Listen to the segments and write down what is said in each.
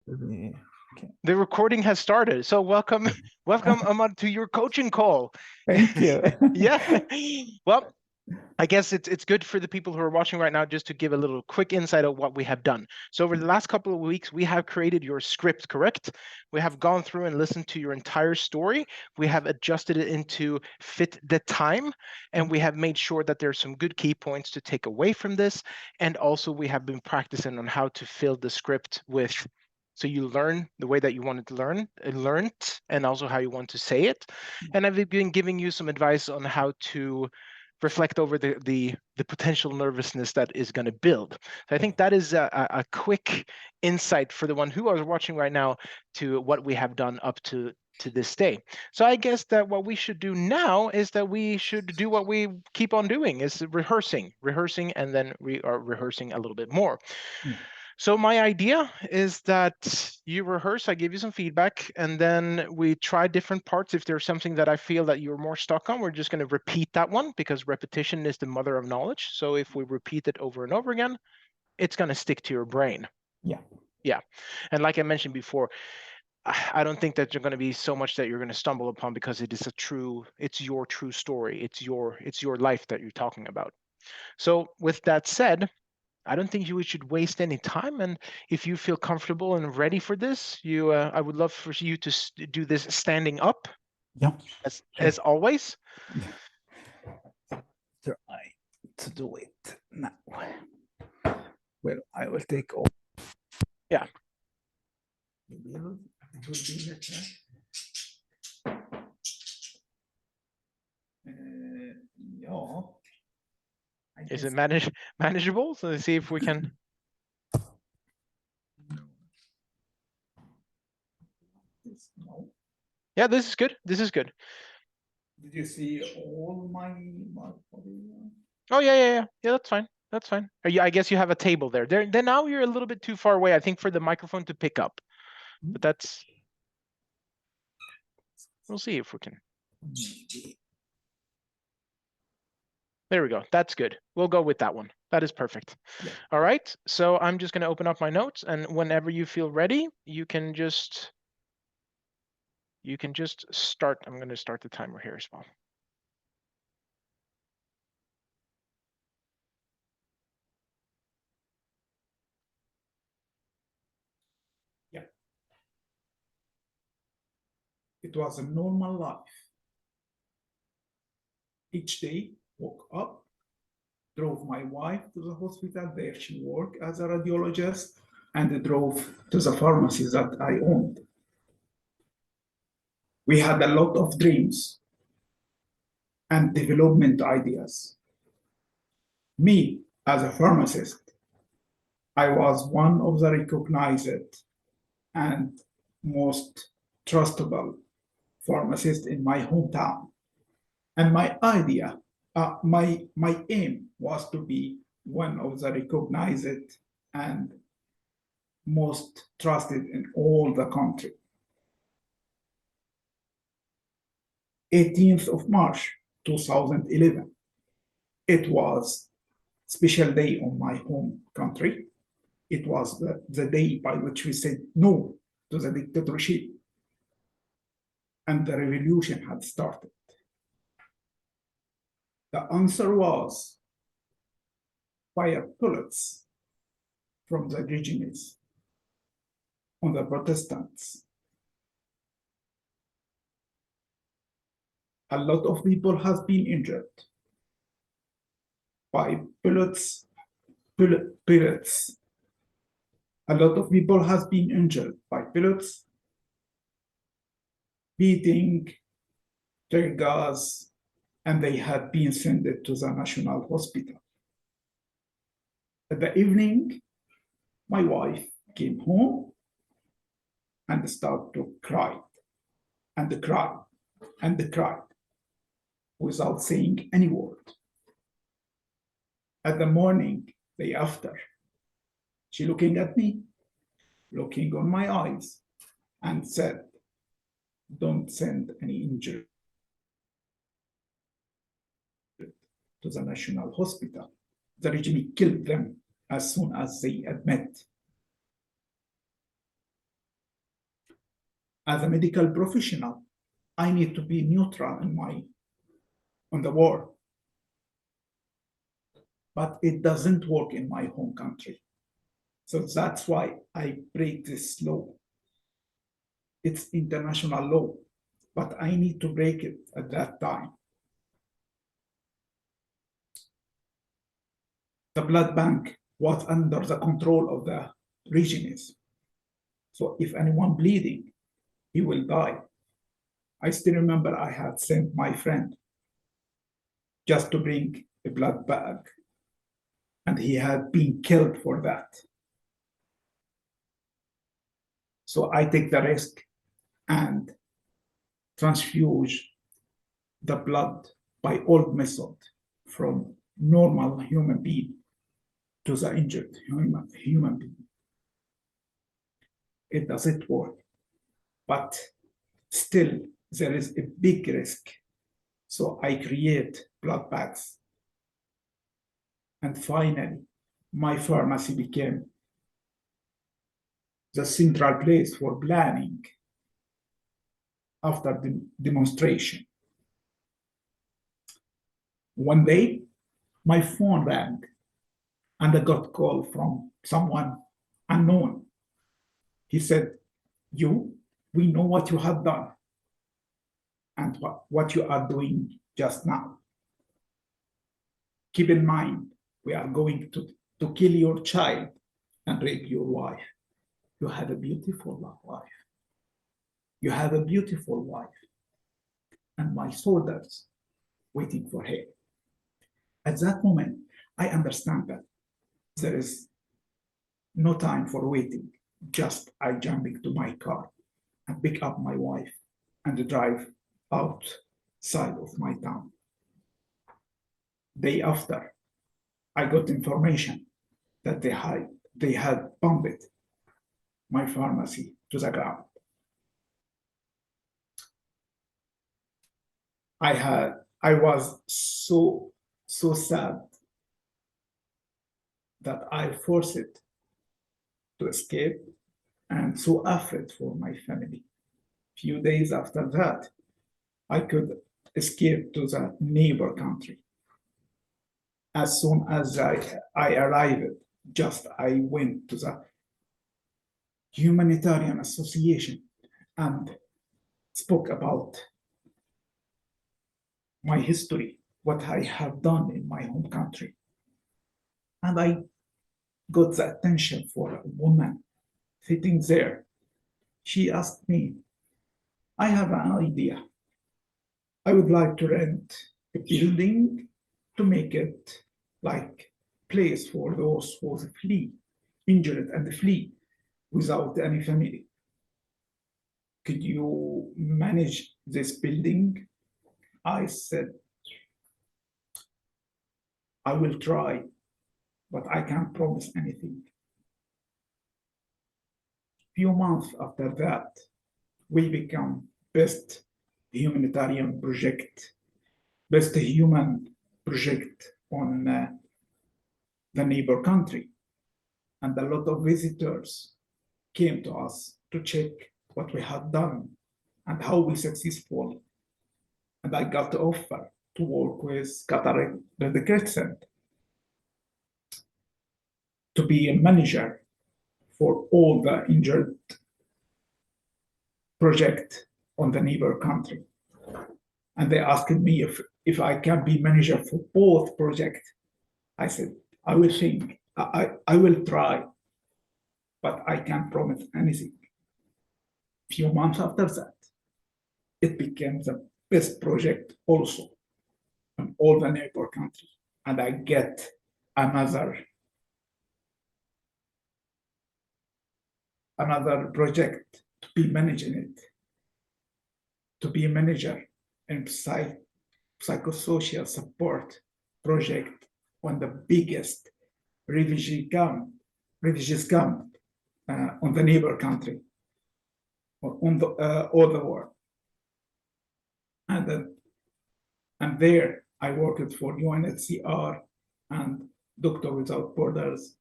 Okay. The recording has started. So welcome, welcome, Ahmad, to your coaching call. Thank you. Yeah. Well, I guess it's good for the people who are watching right now just to give a little quick insight of what we have done. So over the last couple of weeks, we have created your script, correct? We have gone through and listened to your entire story. We have adjusted it into fit the time, and we have made sure that there's some good key points to take away from this. And also we have been practicing on how to fill the script with, so you learn the way that you wanted to learn, and also how you want to say it. And I've been giving you some advice on how to reflect over the potential nervousness that is going to build. So I think that is a quick insight for the one who is watching right now to what we have done up to this day. So I guess that what we should do now is that we should do what we keep on doing, is rehearsing, and then we are rehearsing a little bit more. Yeah. So my idea is that you rehearse, I give you some feedback, and then we try different parts. If there's something that I feel that you're more stuck on, we're just going to repeat that one, because repetition is the mother of knowledge. So if we repeat it over and over again, it's going to stick to your brain. Yeah. Yeah. And like I mentioned before, I don't think that you're going to be so much that you're going to stumble upon, because it's your true story. It's your life that you're talking about. So with that said, I don't think you should waste any time. And if you feel comfortable and ready for this, I would love for you to do this standing up, Yeah. as always. Yeah. Try to do it now. Well, I will take all. Yeah. It will be better. Yeah. Is it manageable? So let's see if we can. No. Yeah, this is good. This is good. Did you see all my body? Oh yeah. That's fine. That's fine. I guess you have a table there. Then now you're a little bit too far away, I think, for the microphone to pick up. But that's. We'll see if we can. Maybe. There we go. That's good. We'll go with that one. That is perfect. Yeah. All right. So I'm just going to open up my notes, and whenever you feel ready, you can just start. I'm going to start the timer here as well. Yeah. It was a normal life. Each day, woke up, drove my wife to the hospital. There she worked as a radiologist, and drove to the pharmacy that I owned. We had a lot of dreams and development ideas. Me, as a pharmacist, I was one of the recognized and most trustable pharmacists in my hometown. And my idea, my aim was to be one of the recognized and most trusted in all the country. 18th of March 2011, it was special day on my home country. It was the day by which we said no to the dictatorship, and the revolution had started. The answer was fire bullets from the regimes on the Protestants. A lot of people have been injured by bullets. A lot of people have been injured by bullets, beating, tear gas, and they had been sent to the National Hospital. At the evening, my wife came home and started to cry and cry and cry without saying any word. At the morning, day after, she looking at me, looking on my eyes, and said, "Don't send any injured to the National Hospital. The regime killed them as soon as they admit." As a medical professional, I need to be neutral on the war. But it doesn't work in my home country. So that's why I break this law. It's international law, but I need to break it at that time. The blood bank was under the control of the regions. So if anyone bleeding, he will die. I still remember I had sent my friend just to bring a blood bag, and he had been killed for that. So I take the risk and transfuse the blood by old method from normal human being to the injured human being. It doesn't work, but still there is a big risk. So I create blood bags. And finally, my pharmacy became the central place for planning after the demonstration. One day, my phone rang and I got a call from someone unknown. He said, we know what you have done and what you are doing just now. Keep in mind, we are going to kill your child and rape your wife. You had a beautiful wife. You have a beautiful wife. And my soldiers waiting for her. At that moment, I understand that there is no time for waiting. Just I jump into my car and pick up my wife and drive outside of my town. Day after, I got information that they had bombed my pharmacy to the ground. I was so sad that I forced it to escape and so afraid for my family. Few days after that, I could escape to the neighbor country. As soon as I arrived, I went to the humanitarian association and spoke about my history, what I have done in my home country. And I got the attention for a woman sitting there. She asked me, I have an idea. I would like to rent a building to make it like place for those who flee, injured and flee without any family. Could you manage this building? I said, I will try, but I can't promise anything. Few months after that, we become best humanitarian project, best human project on the neighbor country. And a lot of visitors came to us to check what we had done and how we successful. And I got the offer to work with Qatar Red Crescent to be a manager for all the injured project on the neighbor country. And they asked me if I can be manager for both projects. I said, I will think, I will try, but I can't promise anything. Few months after that, it became the best project also in all the neighbor countries. And I get another project to be managing it, to be a manager in psychosocial support project on the biggest refugees camp on the neighbor country, or on all the world. And there I worked for UNHCR and Doctor Without Borders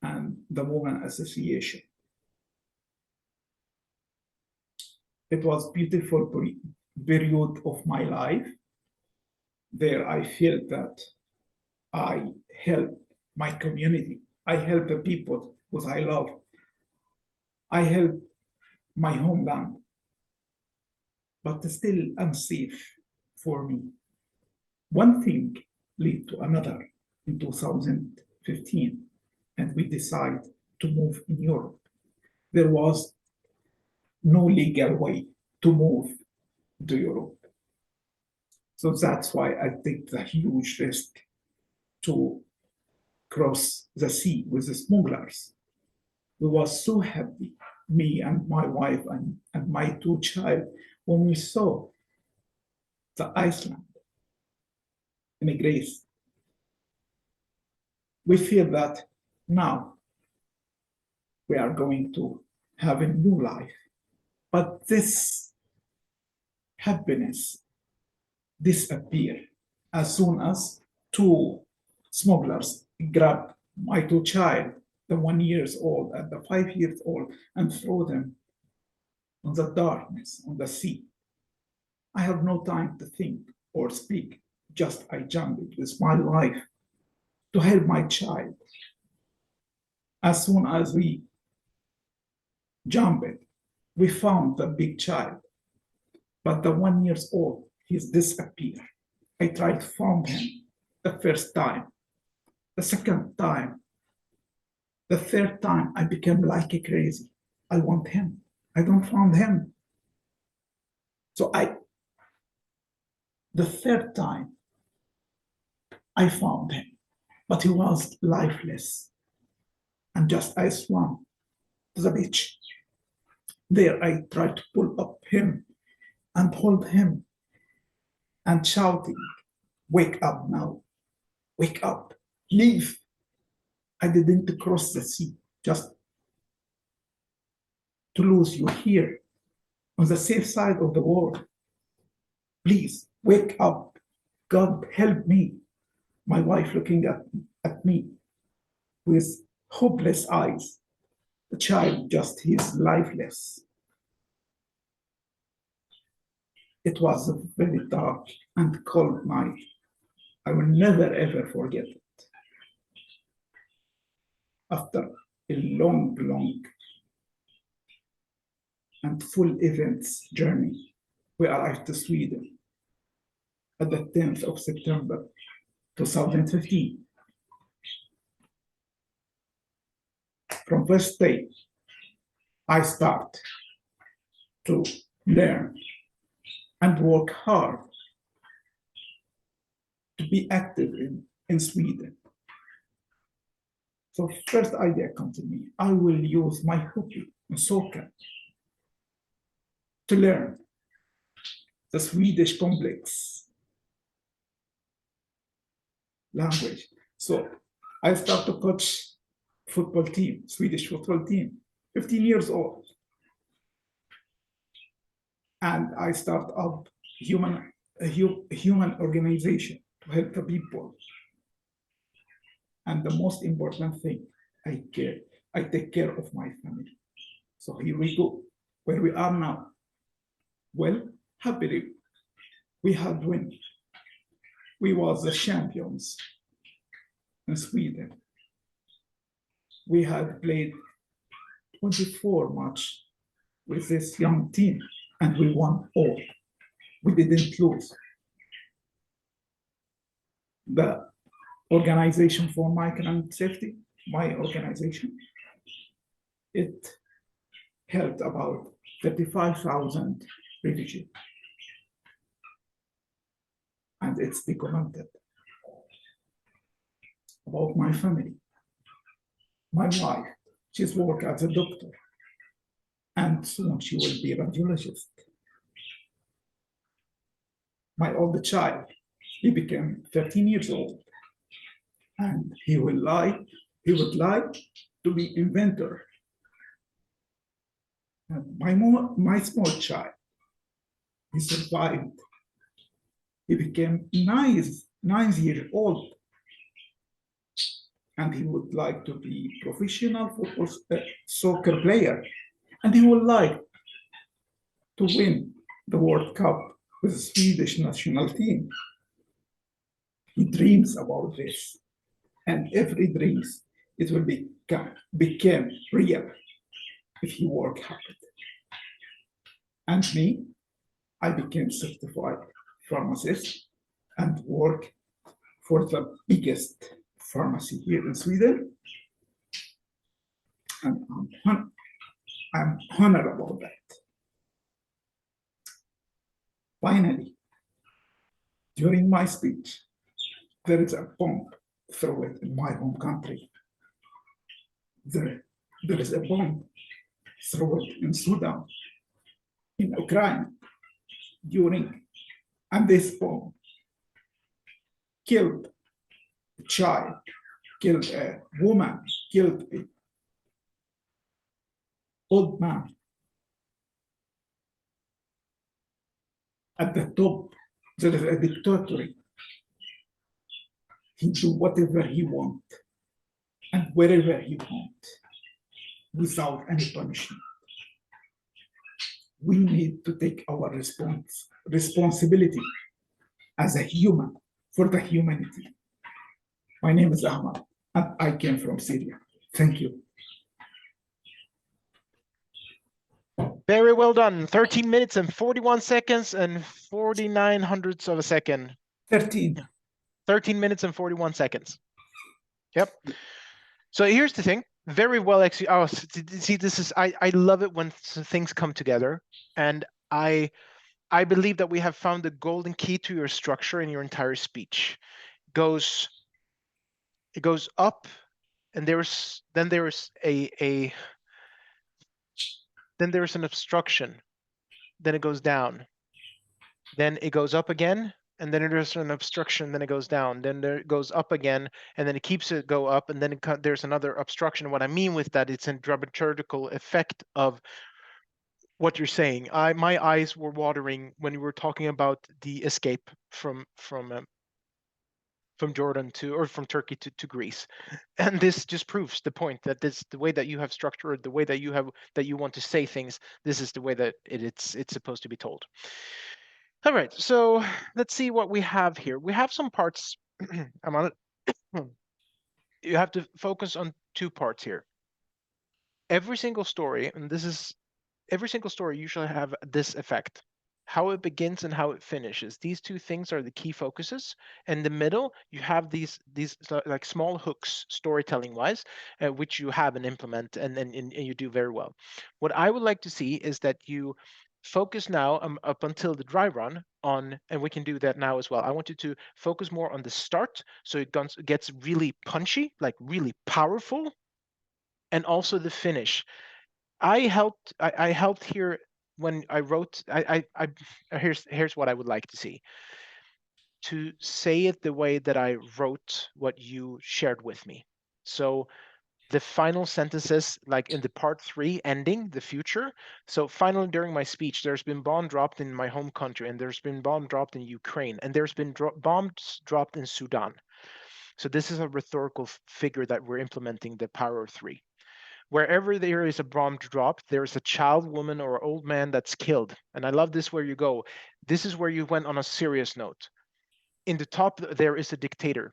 and the Women Association. It was beautiful period of my life. There I felt that I help my community. I help the people who I love. I help my homeland, but still unsafe for me. One thing led to another in 2015, and we decided to move in Europe. There was no legal way to move to Europe. So that's why I take the huge risk to cross the sea with the smugglers. We were so happy, me and my wife and my two children, when we saw the Iceland immigration. We feel that now we are going to have a new life. But this happiness disappeared as soon as two smugglers grabbed my two children, the 1 year old and the 5 years old, and throw them on the darkness, on the sea. I have no time to think or speak, just I jumped with my life to help my child. As soon as we jumped, we found the big child, but the 1 year old, he's disappeared. I tried to find him the first time, the second time, the third time. I became like a crazy. I want him. I don't find him. So the third time, I found him, but he was lifeless. And just I swam to the beach. There I tried to pull up him and hold him and shouting, "Wake up now, wake up, leave." I didn't cross the sea just to lose you here on the safe side of the world. Please wake up. God help me. My wife looking at me with hopeless eyes. The child just is lifeless. It was a very dark and cold night. I will never ever forget it. After a long and full events journey, we arrived to Sweden at the 10th of September 2015. From first day, I start to learn and work hard to be active in Sweden. So first idea comes to me, I will use my hobby in soccer to learn the Swedish complex language. So I start to coach football team, Swedish football team, 15 years old. And I start up a human organization to help the people. And the most important thing, I take care of my family. So here we go, where we are now. Well, happily, we had won. We was the champions in Sweden. We had played 24 matches with this young team, and we won all. We didn't lose. The organization for migrant safety, my organization, it helped about 35,000 refugees. And it's documented. About my family. My wife, she's worked as a doctor, and soon she will be a radiologist. My older child, he became 13 years old, and he would like to be inventor. And my small child, he survived. He became 9 years old, and he would like to be professional football soccer player, and he would like to win the World Cup with the Swedish national team. He dreams about this, and every dreams it will become real if he work hard. And me, I became certified pharmacist and work for the biggest pharmacy here in Sweden. And I'm honored about that. Finally, during my speech, there is a bomb thrown in my home country. There is a bomb thrown in Sudan, in Ukraine, and this bomb killed a child, killed a woman, killed an old man. At the top, there is a dictator. He do whatever he want and wherever he want without any punishment. We need to take our responsibility as a human for the humanity. My name is Ahmad, and I came from Syria. Thank you. Very well done. 13 minutes and 41 seconds and 49 hundredths of a second. 13. 13 minutes and 41 seconds. Yep. So here's the thing. Very well executed. Oh, see, this is, I love it when things come together. And I believe that we have found the golden key to your structure in your entire speech. It goes up, and there's an obstruction. Then it goes down. Then it goes up again, and then there's an obstruction, then it goes down, then there it goes up again, and then it keeps it go up, and then there's another obstruction. What I mean with that, it's a dramaturgical effect of what you're saying. My eyes were watering when you were talking about the escape from Jordan from Turkey to Greece, and this just proves the point that the way that you have structured, the way that you want to say things, this is the way that it's supposed to be told. All right, so let's see what we have here. We have some parts. I'm on it. You have to focus on two parts here. Every single story, and every single story usually have this effect. How it begins and how it finishes. These two things are the key focuses. In the middle, you have these like small hooks, storytelling wise, which you have and implement, and you do very well. What I would like to see is that you focus now up until the dry run on, and we can do that now as well. I want you to focus more on the start, so it gets really punchy, like really powerful, and also the finish. I helped here when I wrote. Here's what I would like to see. To say it the way that I wrote what you shared with me. So the final sentences, like in the part 3 ending, the future. So finally, during my speech, there's been bomb dropped in my home country, and there's been bomb dropped in Ukraine, and there's been bombs dropped in Sudan. So this is a rhetorical figure that we're implementing, the power of 3. Wherever there is a bomb dropped, there's a child, woman, or old man that's killed. And I love this where you go. This is where you went on a serious note. In the top, there is a dictator,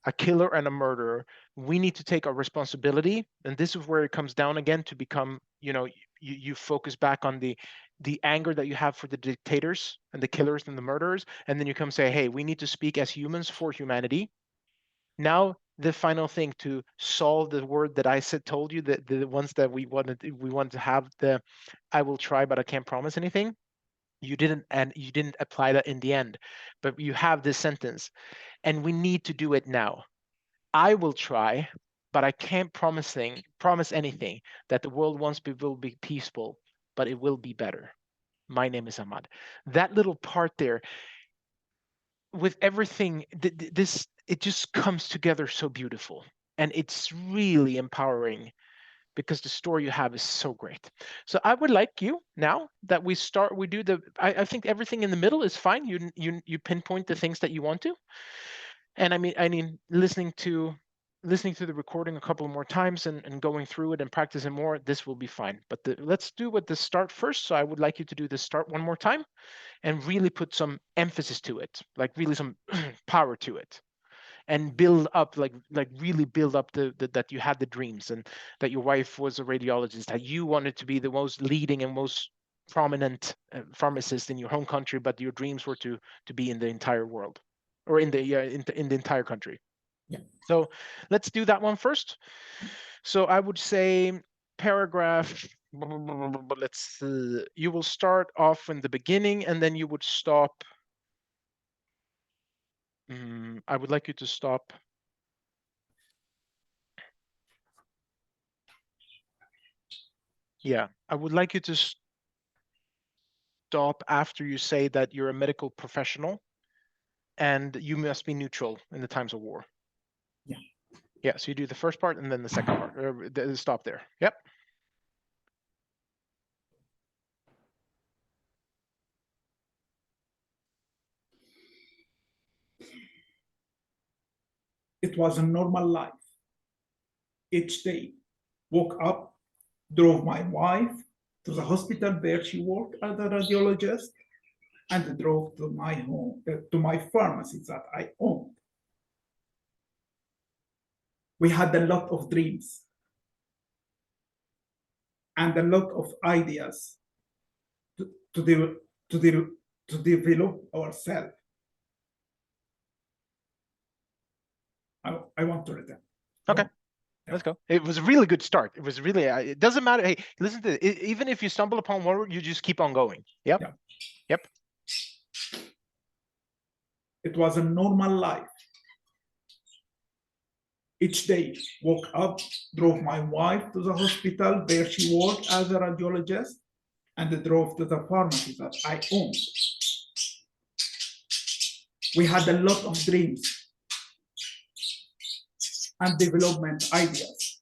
a killer and a murderer. We need to take our responsibility, and this is where it comes down again to become, you focus back on the anger that you have for the dictators and the killers and the murderers, and then you come say, hey, we need to speak as humans for humanity. Now the final thing to solve the word that I told you, the ones that we wanted to have, the I will try but I can't promise anything. You didn't apply that in the end, but you have this sentence, and we need to do it now. I will try, but I can't promise anything, that the world will be peaceful, but it will be better. My name is Ahmad. That little part there, with everything, it just comes together so beautiful, and it's really empowering, because the story you have is so great. So I would like you, now that we do I think everything in the middle is fine. You pinpoint the things that you want to. And I mean, listening to listening to the recording a couple more times and going through it and practicing more, this will be fine. But let's do with the start first. So I would like you to do the start one more time and really put some emphasis to it, like really some power to it, and build up, like really build up the that you had the dreams and that your wife was a radiologist, that you wanted to be the most leading and most prominent pharmacist in your home country, but your dreams were to be in the entire world, or in the entire country. Yeah. So let's do that one first. So I would say paragraph, let's you will start off in the beginning and then you would stop. I would like you to stop. Yeah, I would like you to stop after you say that you're a medical professional and you must be neutral in the times of war. Yeah. Yeah, so you do the first part and then the second part. Stop there. Yep. It was a normal life. Each day, woke up, drove my wife to the hospital where she worked as a radiologist, and drove to my home, to my pharmacy that I owned. We had a lot of dreams and a lot of ideas to develop ourselves. I want to return. Okay. Let's go. It was a really good start. It was really, it doesn't matter. Hey, listen to it. Even if you stumble upon one word, you just keep on going. Yep. Yeah. Yep. It was a normal life. Each day, woke up, drove my wife to the hospital where she worked as a radiologist, and drove to the pharmacy that I owned. We had a lot of dreams and development ideas.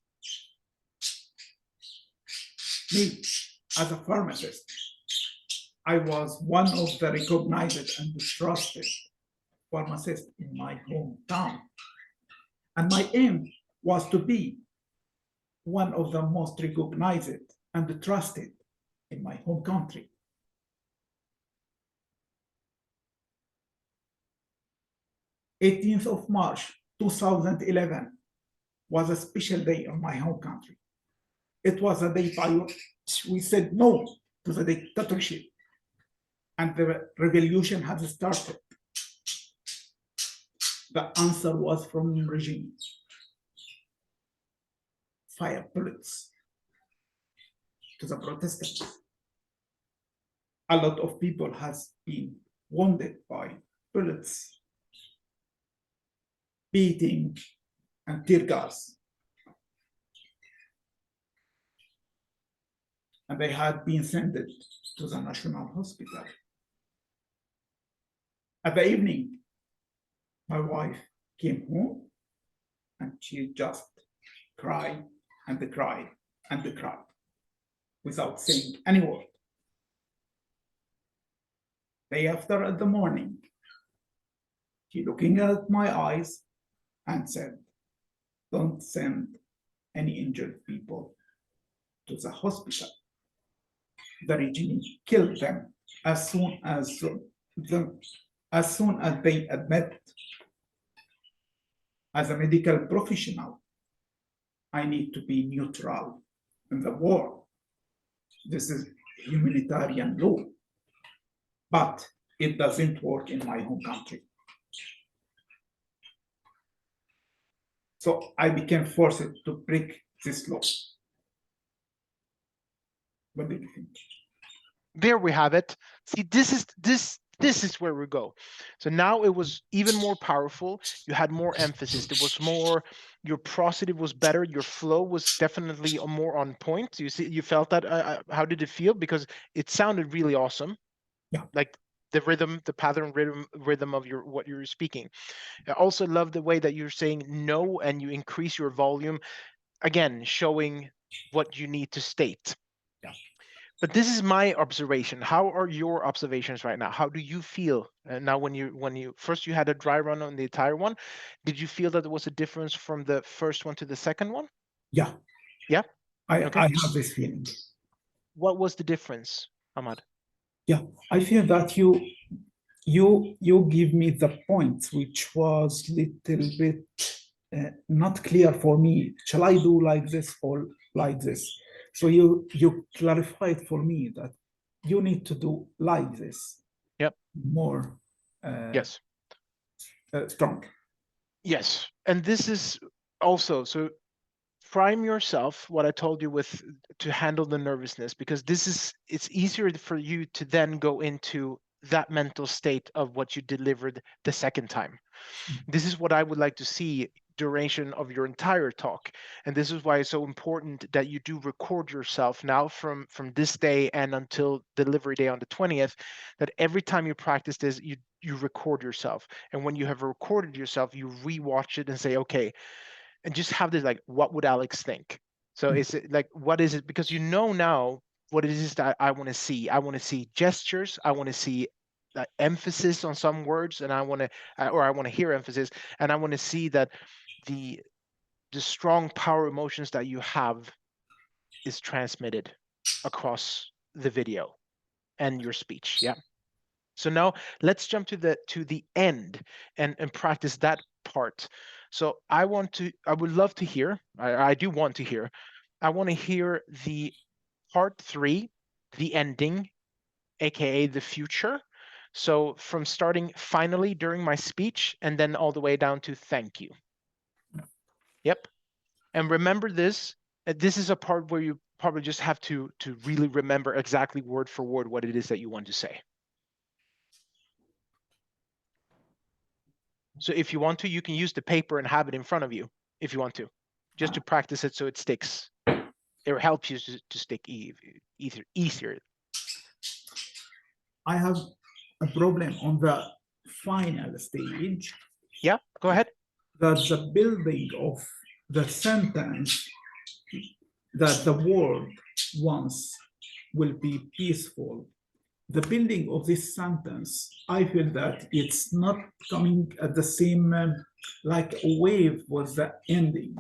Me, as a pharmacist, I was one of the recognized and trusted pharmacists in my hometown. And my aim was to be one of the most recognized and trusted in my home country. 18th of March 2011 was a special day in my home country. It was a day by which we said no to the dictatorship, and the revolution had started. The answer was from the regime. Fire bullets to the protesters. A lot of people has been wounded by bullets, beating, and tear gas. And they had been sent to the National Hospital. At the evening, my wife came home and she just cried and cried and cried without saying any word. Day after, at the morning, she looking at my eyes and said, "Don't send any injured people to the hospital. The regime killed them as soon as they admit. As a medical professional, I need to be neutral in the war. This is humanitarian law, but it doesn't work in my home country." So I became forced to break this law. What do you think? There we have it. See, this is where we go. So now it was even more powerful. You had more emphasis. There was more, your prosody was better. Your flow was definitely more on point. You see, you felt that. How did it feel? Because it sounded really awesome. Yeah. Like the rhythm, the pattern rhythm of what you're speaking. I also love the way that you're saying no and you increase your volume. Again, showing what you need to state. Yeah. But this is my observation. How are your observations right now? How do you feel now when you first you had a dry run on the entire one? Did you feel that there was a difference from the first one to the second one? Yeah, Yeah. I Okay. have this feeling. What was the difference, Ahmad? Yeah, I feel that you give me the point which was little bit not clear for me. Shall I do like this or like this? So you clarified for me that you need to do like this, Yep. more Yes. strong. Yes. And this is also so prime yourself what I told you with to handle the nervousness, because it's easier for you to then go into that mental state of what you delivered the second time. This is what I would like to see duration of your entire talk, and this is why it's so important that you do record yourself now from this day and until delivery day on the 20th, that every time you practice this you record yourself, and when you have recorded yourself you rewatch it and say okay, and just have this like what would Alex think. So is it like what is it, because you know now what it is that I want to see. I want to see gestures, I want to see emphasis on some words, and I want to or I want to hear emphasis, and I want to see that the the strong power emotions that you have is transmitted across the video and your speech. Yeah. So now let's jump to the end and practice that part. So I would love to hear, I do want to hear, I want to hear the part 3, the ending, aka the future. So from starting finally during my speech and then all the way down to thank you. Yep. And remember this, this is a part where you probably just have to really remember exactly word for word what it is that you want to say. So if you want to, you can use the paper and have it in front of you if you want to, just to practice it so it sticks. It helps you to stick easier. I have a problem on the final stage. Yeah, go ahead. That the building of the sentence that the world once will be peaceful. The building of this sentence, I feel that it's not coming at the same, like a wave was the ending.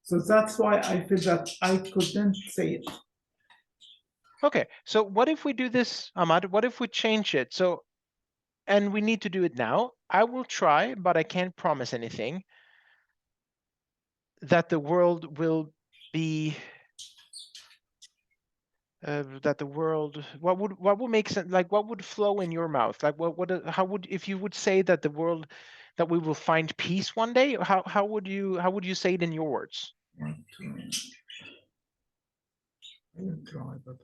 So that's why I feel that I couldn't say it. Okay, so what if we do this, Ahmad? What if we change it? So, and we need to do it now. I will try, but I can't promise anything that the world will be that the world what would make sense, like what would flow in your mouth, like what how would, if you would say that the world, that we will find peace one day, how would you say it in your words? But, I will try, but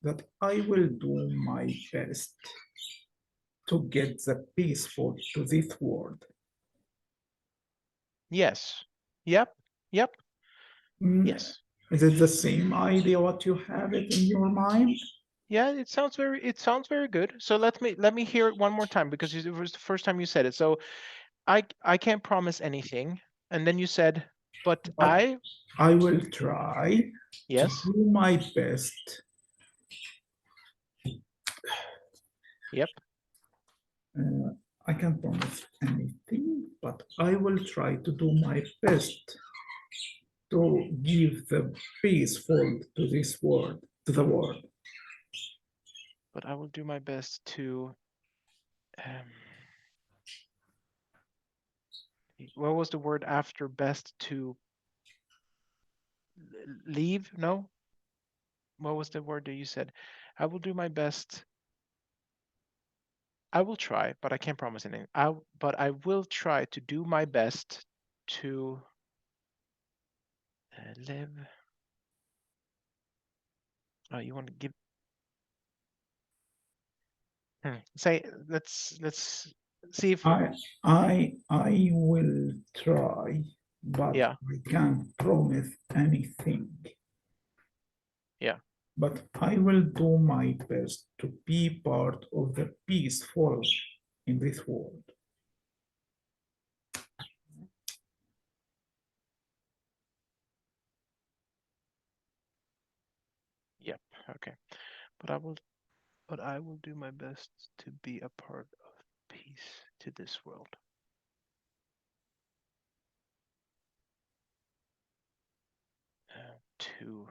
that I will do my best to get the peaceful to this world. Yes. Yep. Yep. Mm, Yes. Is it the same idea what you have it in your mind? Yeah, it sounds very good. So let me hear it one more time, because it was the first time you said it. So I can't promise anything, and then you said, but But I, I will try to yes. do my best. Yep. I can't promise anything, but I will try to do my best to give the peaceful to this world, to the world. But I will do my best to um, what was the word after best, to leave? No, what was the word that you said? I will do my best. I will try, but I can't promise anything. But I will try to do my best to live. Oh, you want to give? Say, let's see if I will try, but yeah, I can't promise anything. yeah. But I will do my best to be part of the peaceful in this world. Okay. But I will do my best to be a part of peace to this world. To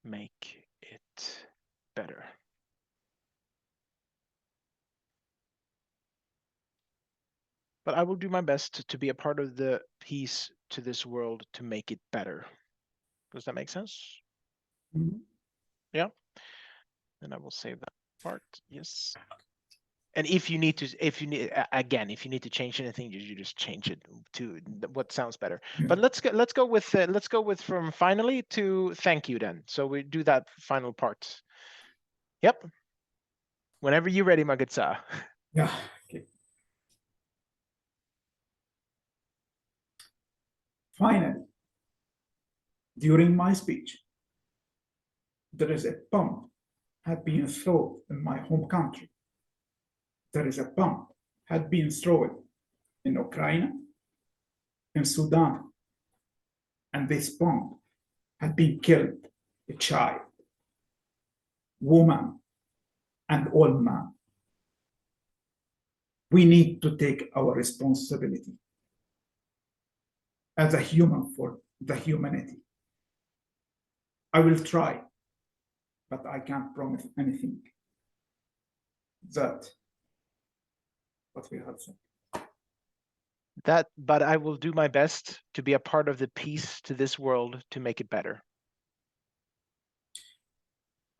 make it better. But I will do my best to be a part of the peace to this world to make it better. Does that make sense? Mhm. Yeah. Then I will save that part. Yes. And if you need to, if you need again, if you need to change anything, you just change it to what sounds better. Yeah. But let's go with from finally to thank you then. So we do that final part. Yep. Whenever you're ready, my good sir. Yeah. Okay. Finally, during my speech, there is a bomb had been thrown in my home country. There is a bomb had been thrown in Ukraine, in Sudan, and this bomb had been killed a child, woman, and old man. We need to take our responsibility as a human for the humanity. I will try, but I can't promise anything. That what we have said. But I will do my best to be a part of the peace to this world to make it better.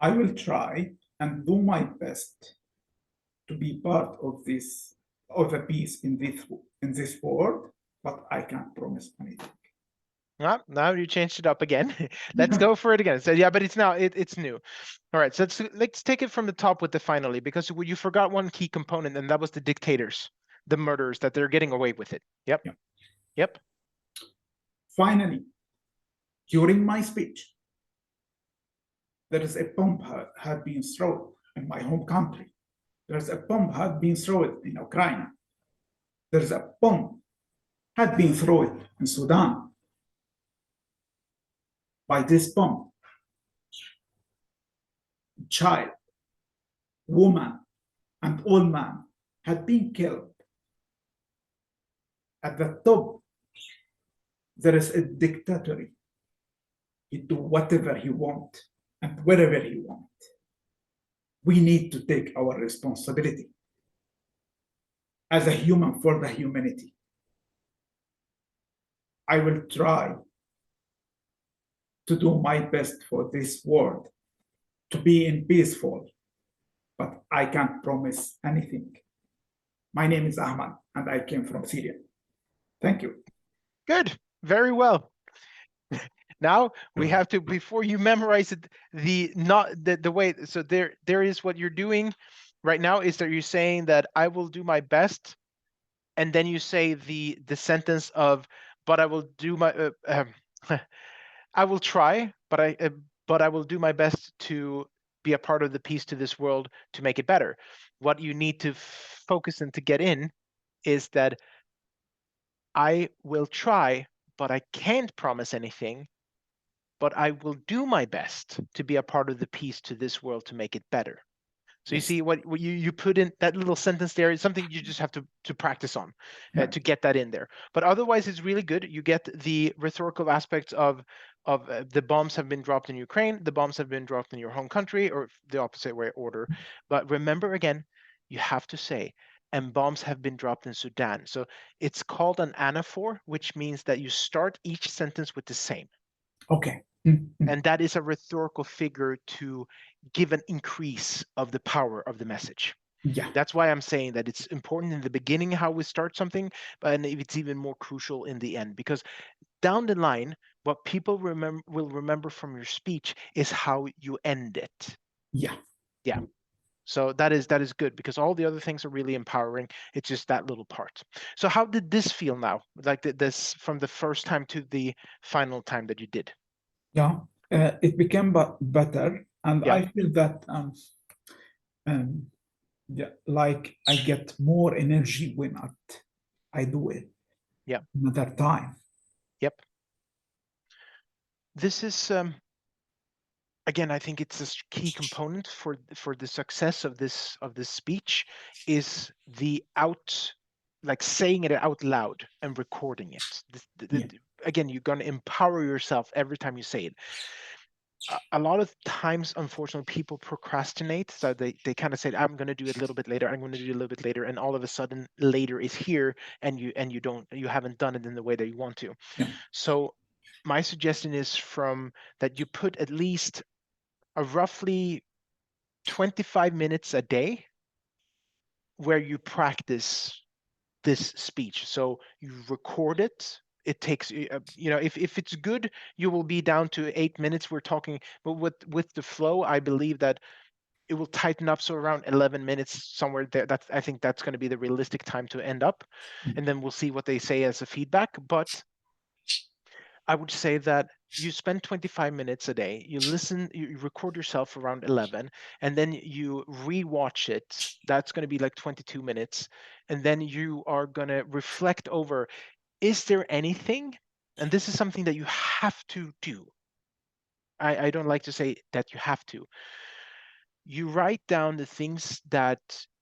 I will try and do my best to be part of this, of the peace in this world, but I can't promise anything. Now you changed it up again. Let's go for it again. So yeah, but it's now it's new. All right, so let's take it from the top with the finally, because you forgot one key component, and that was the dictators, the murderers, that they're getting away with it. Yep. Yeah. Yep. Finally, during my speech, there is a bomb had been thrown in my home country. There is a bomb had been thrown in Ukraine. There is a bomb had been thrown in Sudan. By this bomb, child, woman, and old man had been killed. At the top, there is a dictatorship. He do whatever he want and wherever he want. We need to take our responsibility as a human for the humanity. I will try to do my best for this world to be in peaceful, but I can't promise anything. My name is Ahmad, and I came from Syria. Thank you. Good. Very well. Now we have to, before you memorize it, the way. So there is what you're doing right now is that you're saying that I will do my best, and then you say the sentence of, but I will do my I will try, but I will do my best to be a part of the peace to this world to make it better. What you need to focus and to get in is that I will try, but I can't promise anything, but I will do my best to be a part of the peace to this world to make it better. So you Yes. see what you put in that little sentence there is something you just have to practice on Yeah. to get that in there. But otherwise, it's really good. You get the rhetorical aspects of the bombs have been dropped in Ukraine, the bombs have been dropped in your home country, or the opposite way order. But remember again, you have to say, and bombs have been dropped in Sudan. So it's called an anaphor, which means that you start each sentence with the same. Okay. And that is a rhetorical figure to give an increase of the power of the message. Yeah. That's why I'm saying that it's important in the beginning how we start something, but it's even more crucial in the end, because down the line, what people will remember from your speech is how you end it. Yeah. Yeah. So that is good, because all the other things are really empowering. It's just that little part. So how did this feel now? Like this from the first time to the final time that you did? Yeah. It became better, and Yeah. I feel that yeah, like I get more energy when I do it. Yeah. Another time. Yep. This is again, I think it's a key component for the success of this speech is the like saying it out loud and recording it. Yeah. Again, you're going to empower yourself every time you say it. A lot of times, unfortunately, people procrastinate. So they kind of say, I'm going to do it a little bit later. I'm going to do it a little bit later. And all of a sudden later is here and you haven't done it in the way that you want to. Yeah. So my suggestion is that you put at least a roughly 25 minutes a day where you practice this speech. So you record it. It takes, if it's good, you will be down to 8 minutes. We're talking, but with the flow, I believe that it will tighten up. So around 11 minutes somewhere there. I think that's going to be the realistic time to end up. And then we'll see what they say as a feedback. But I would say that you spend 25 minutes a day, you listen, you record yourself around 11, and then you rewatch it. That's going to be like 22 minutes. And then you are going to reflect over, is there anything? And this is something that you have to do. I don't like to say that you have to. You write down the things that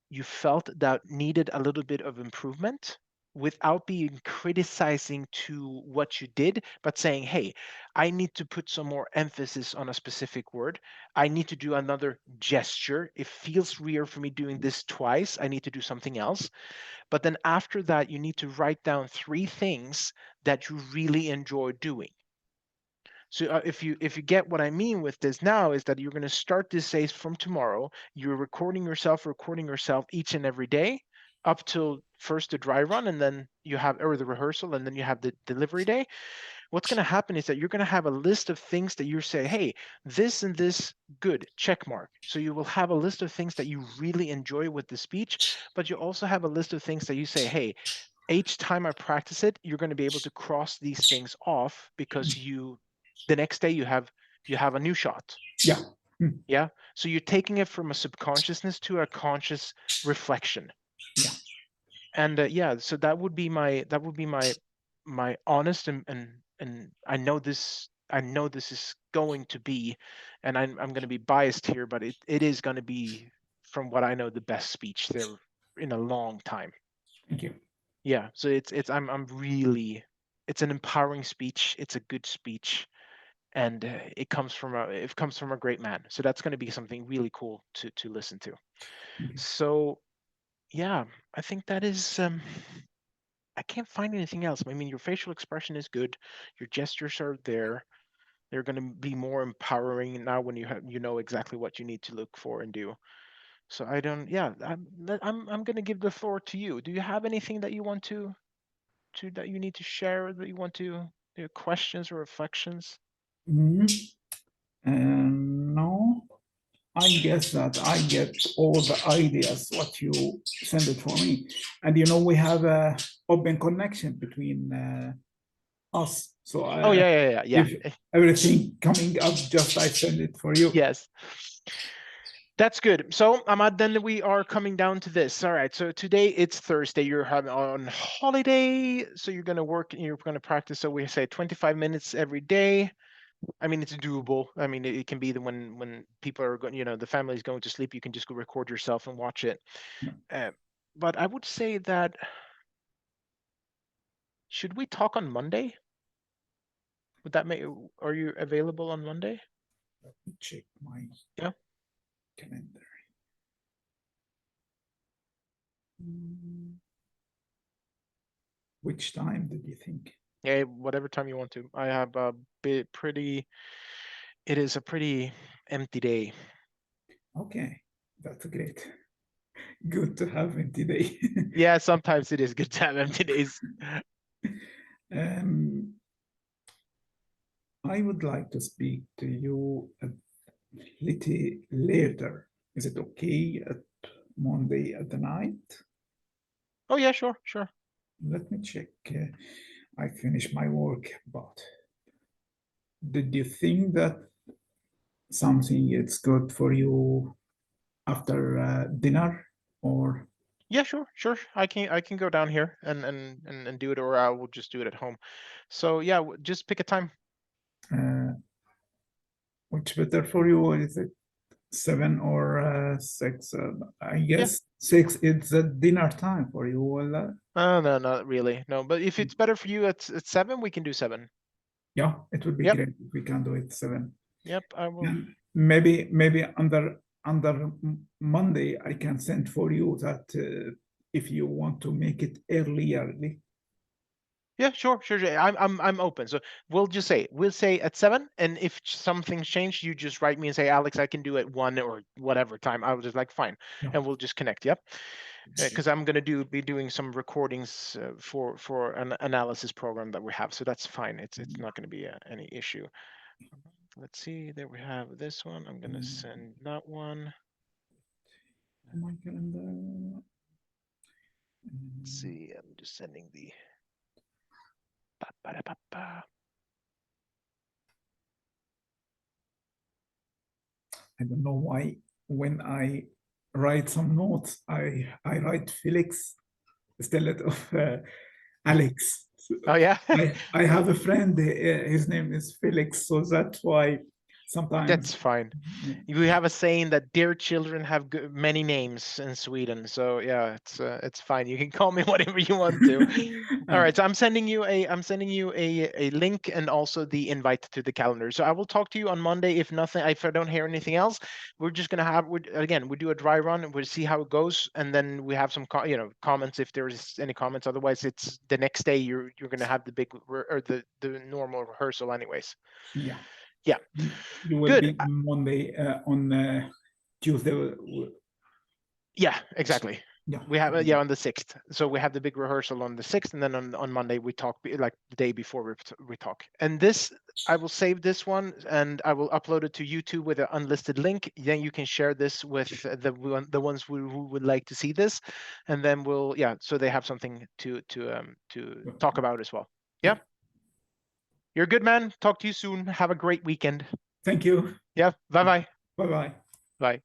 you felt that needed a little bit of improvement without being criticizing to what you did, but saying, hey, I need to put some more emphasis on a specific word. I need to do another gesture. It feels weird for me doing this twice. I need to do something else. But then after that, you need to write down 3 things that you really enjoy doing. So if you get what I mean with this now is that you're going to start this say from tomorrow. You're recording yourself each and every day up till first the dry run, and then you have or the rehearsal, and then you have the delivery day. What's going to happen is that you're going to have a list of things that you say, hey, this and this good, check mark. So you will have a list of things that you really enjoy with the speech, but you also have a list of things that you say, hey, each time I practice it, you're going to be able to cross these things off because the next day you have a new shot. Yeah. Yeah. So you're taking it from a subconsciousness to a conscious reflection. Yeah. And yeah, so that would be my honest and I know this is going to be, and I'm going to be biased here, but it is going to be, from what I know, the best speech there in a long time. Thank you. Yeah, so I'm really, it's an empowering speech. It's a good speech, and it comes from a great man. So that's going to be something really cool to listen to. So yeah, I think that is. I can't find anything else. I mean, your facial expression is good. Your gestures are there. They're going to be more empowering now when you know exactly what you need to look for and do. So I don't. Yeah, I'm going to give the floor to you. Do you have anything that you want that you need to share, that you want to, your questions or reflections? No, I guess that I get all the ideas what you send it for me, and we have a open connection between us. So Oh yeah. if everything coming up, just I send it for you. Yes. That's good. So, Ahmad, then we are coming down to this. All right. So today it's Thursday. You're having on holiday, so you're gonna work and you're gonna practice. So we say 25 minutes every day. I mean, it's doable. I mean, it can be when people are going, the family is going to sleep. You can just go record yourself and watch it. But I would say that, should we talk on Monday? Would that make? Are you available on Monday? Let me check my Yeah. calendar. Which time did you think? Yeah, whatever time you want to. I have a bit pretty. It is a pretty empty day. Okay, that's great. Good to have empty day. Yeah, sometimes it is good to have empty days. I would like to speak to you a little later. Is it okay at Monday at the night? Oh yeah, sure. Let me check. I finished my work, but did you think that something is good for you after dinner or? Yeah, sure. I can go down here and do it, or I will just do it at home. So yeah, just pick a time. Uh, Which better for you? Is it 7 or 6? I guess 6 is the dinner time for you. Well, No, not really. No, but if it's better for you at 7, we can do 7. yeah, it would be Yep. great if we can do it 7. Yep, I will. And maybe under Monday I can send for you that if you want to make it earlier. Yeah, sure. I'm open. So we'll say at 7, and if something's changed, you just write me and say, Alex, I can do at 1 or whatever time. I was just like, fine, Yeah. and we'll just connect. Yep. Because I'm gonna be doing some recordings for an analysis program that we have, so that's fine. It's not gonna be any issue. Let's see. There we have this one. I'm gonna send that one. My calendar. Let's see. I'm just sending the. I don't know why when I write some notes, I write Felix instead of Alex. Oh yeah. I have a friend. His name is Felix, so that's why sometimes. That's fine. We have a saying that dear children have many names in Sweden. So yeah, it's fine. You can call me whatever you want to. All right. So I'm sending you a link and also the invite to the calendar. So I will talk to you on Monday. If I don't hear anything else, we're just gonna we do a dry run and we'll see how it goes, and then we have some comments if there's any comments. Otherwise, it's the next day you're gonna have the big or the normal rehearsal anyways. Yeah. Yeah. You will Good. be on Monday, on Tuesday. Yeah, exactly. Yeah. We have on the 6th. So we have the big rehearsal on the 6th, and then on Monday we talk like the day before we talk. And this, I will save this one and I will upload it to YouTube with an unlisted link. Then you can share this with the ones who would like to see this, and then so they have something to talk about as well. Yeah. You're a good man. Talk to you soon. Have a great weekend. Thank you. Yeah. Bye-bye. Bye-bye. Bye.